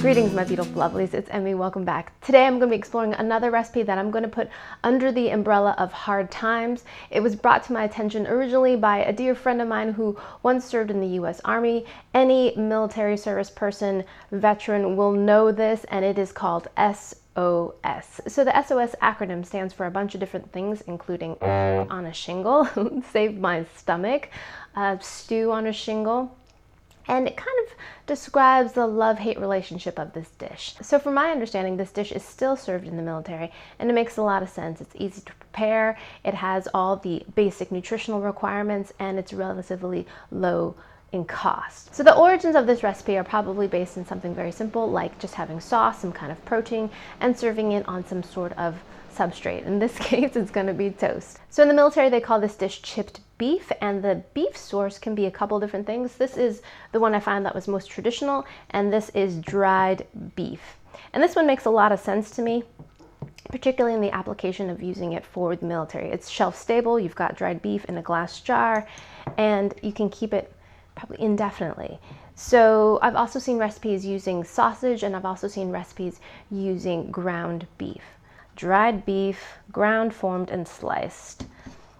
Greetings, my beautiful lovelies, it's Emmy, welcome back. Today I'm going to be exploring another recipe that I'm going to put under the umbrella of hard times. It was brought to my attention originally by a dear friend of mine who once served in the U.S. Army. Any military service person, veteran will know this, and it is called S.O.S. So the S.O.S. acronym stands for a bunch of different things, including on a shingle, saved my stomach, stew on a shingle. And it kind of describes the love-hate relationship of this dish. So from my understanding, this dish is still served in the military, and it makes a lot of sense. It's easy to prepare, it has all the basic nutritional requirements, and it's relatively low in cost. So the origins of this recipe are probably based in something very simple, like just having sauce, some kind of protein, and serving it on some sort of substrate. In this case, it's going to be toast. So in the military, they call this dish chipped beef, and the beef source can be a couple different things. This is the one I found that was most traditional, and this is dried beef. And this one makes a lot of sense to me, particularly in the application of using it for the military. It's shelf stable, you've got dried beef in a glass jar, and you can keep it probably indefinitely. So I've also seen recipes using sausage, and I've also seen recipes using ground beef. Dried beef, ground, formed, and sliced.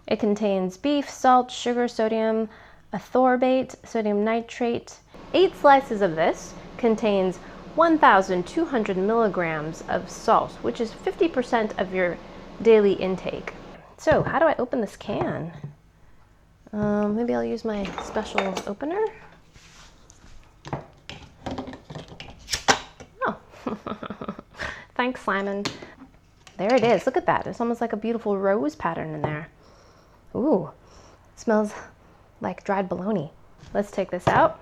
It contains beef, salt, sugar, sodium, ascorbate, sodium nitrate. 8 slices of this contains 1,200 milligrams of salt, which is 50% of your daily intake. So how do I open this can? Maybe I'll use my special opener. Oh, thanks, Simon. There it is. Look at that. It's almost like a beautiful rose pattern in there. Ooh, smells like dried bologna. Let's take this out.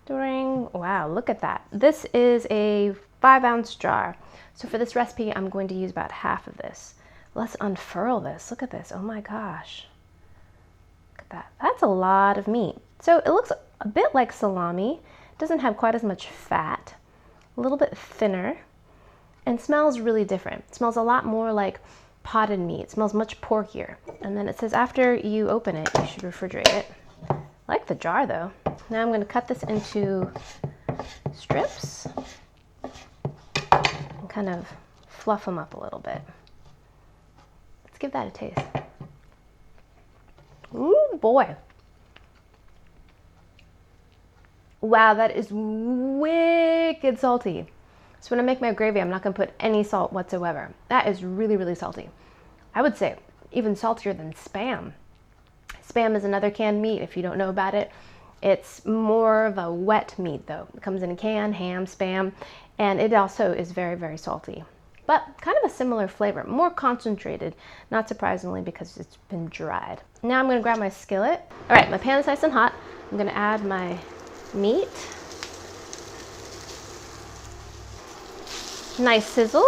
Wow, look at that. This is a 5-ounce jar. So for this recipe, I'm going to use about half of this. Let's unfurl this. Look at this. Oh my gosh. Look at that. That's a lot of meat. So it looks a bit like salami. It doesn't have quite as much fat. A little bit thinner. And smells really different. It smells a lot more like potted meat. It smells much porkier. And then it says after you open it, you should refrigerate it. I like the jar though. Now I'm going to cut this into strips and kind of fluff them up a little bit. Let's give that a taste. Ooh boy. Wow, that is wicked salty. So when I make my gravy, I'm not going to put any salt whatsoever. That is really, really salty. I would say even saltier than Spam. Spam is another canned meat, if you don't know about it. It's more of a wet meat though. It comes in a can, ham, Spam, and it also is very, very salty. But kind of a similar flavor, more concentrated, not surprisingly because it's been dried. Now I'm going to grab my skillet. All right, my pan is nice and hot. I'm going to add my meat. Nice sizzle.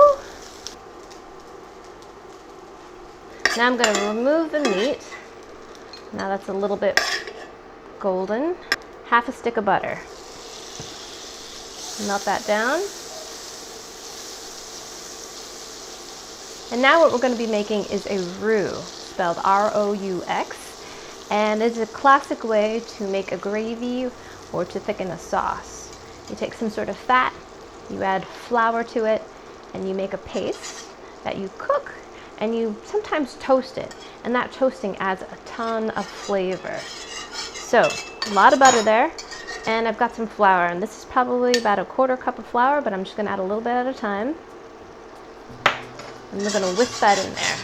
Now I'm going to remove the meat. Now that's a little bit golden. Half a stick of butter. Melt that down. And now what we're going to be making is a roux, spelled R-O-U-X. And it's a classic way to make a gravy or to thicken a sauce. You take some sort of fat, you add flour to it, and you make a paste that you cook, and you sometimes toast it, and that toasting adds a ton of flavor. So, a lot of butter there, and I've got some flour, and this is probably about a 1/4 cup of flour, but I'm just going to add a little bit at a time. And we're going to whisk that in there.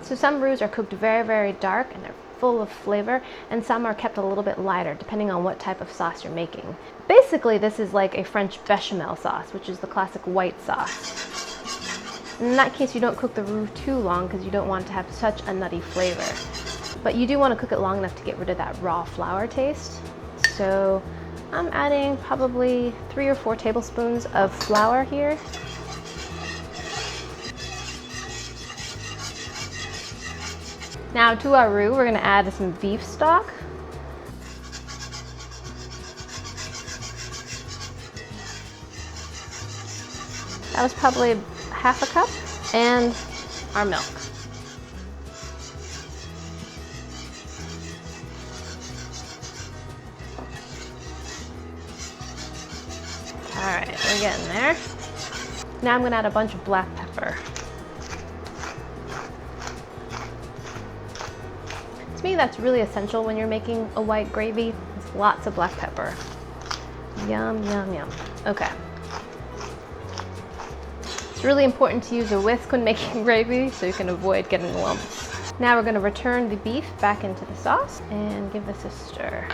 So some roux are cooked very, very dark, and they're full of flavor, and some are kept a little bit lighter depending on what type of sauce you're making. Basically, this is like a French bechamel sauce, which is the classic white sauce. In that case, you don't cook the roux too long because you don't want it to have such a nutty flavor. But you do want to cook it long enough to get rid of that raw flour taste. So I'm adding probably 3 or 4 tablespoons of flour here. Now to our roux, we're going to add some beef stock. That was probably half a cup. And our milk. right, we're getting there. Now I'm gonna add a bunch of black pepper. To me, that's really essential when you're making a white gravy. It's lots of black pepper. Yum, yum, yum. Okay. It's really important to use a whisk when making gravy so you can avoid getting lumps. Now we're gonna return the beef back into the sauce and give this a stir.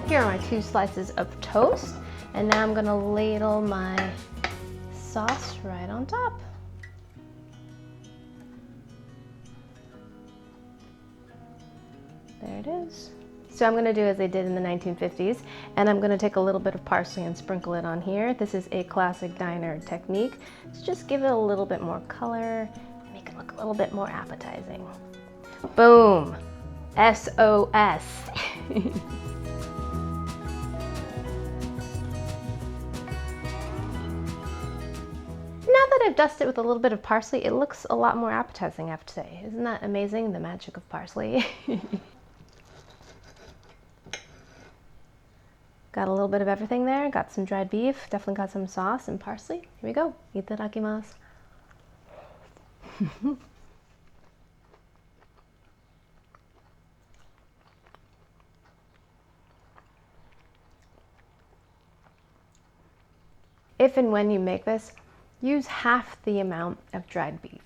Here are my 2 slices of toast, and now I'm gonna ladle my sauce right on top. There it is. So I'm gonna do as they did in the 1950s, and I'm gonna take a little bit of parsley and sprinkle it on here. This is a classic diner technique to just give it a little bit more color, make it look a little bit more appetizing. Boom, S.O.S. Now that I've dusted it with a little bit of parsley, it looks a lot more appetizing, I have to say. Isn't that amazing, the magic of parsley? Got a little bit of everything there. Got some dried beef, definitely got some sauce and parsley. Here we go. Itadakimasu. If and when you make this, use half the amount of dried beef.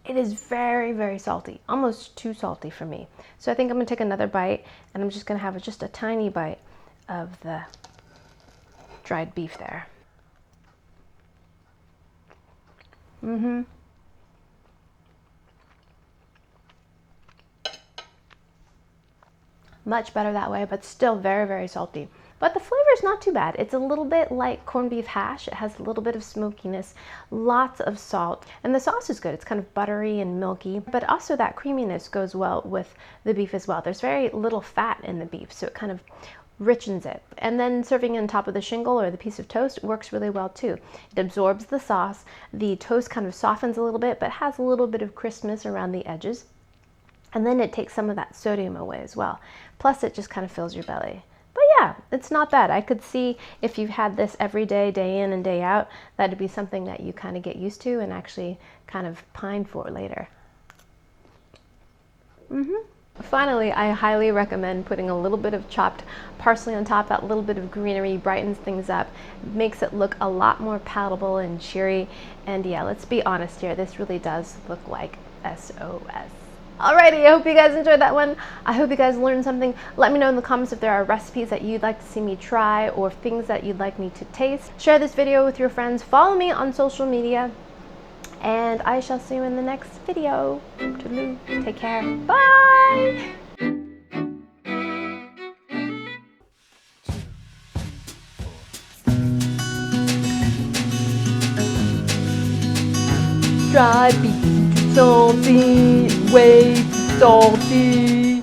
It is very, very salty, almost too salty for me. So I think I'm gonna take another bite, and I'm just gonna have just a tiny bite of the dried beef there. Much better that way, but still very, very salty. But the flavor is not too bad. It's a little bit like corned beef hash. It has a little bit of smokiness, lots of salt, and the sauce is good. It's kind of buttery and milky, but also that creaminess goes well with the beef as well. There's very little fat in the beef, so it kind of richens it. And then serving on top of the shingle or the piece of toast works really well too. It absorbs the sauce. The toast kind of softens a little bit, but has a little bit of crispness around the edges. And then it takes some of that sodium away as well. Plus it just kind of fills your belly. But yeah, it's not bad. I could see if you've had this every day, day in and day out, that'd be something that you kind of get used to and actually kind of pine for later. Finally, I highly recommend putting a little bit of chopped parsley on top. That little bit of greenery brightens things up, makes it look a lot more palatable and cheery. And yeah, let's be honest here, this really does look like S.O.S. Alrighty, I hope you guys enjoyed that one. I hope you guys learned something. Let me know in the comments if there are recipes that you'd like to see me try or things that you'd like me to taste. Share this video with your friends. Follow me on social media. And I shall see you in the next video. Toodaloo. Take care. Bye! Dried beef, salty, way too salty.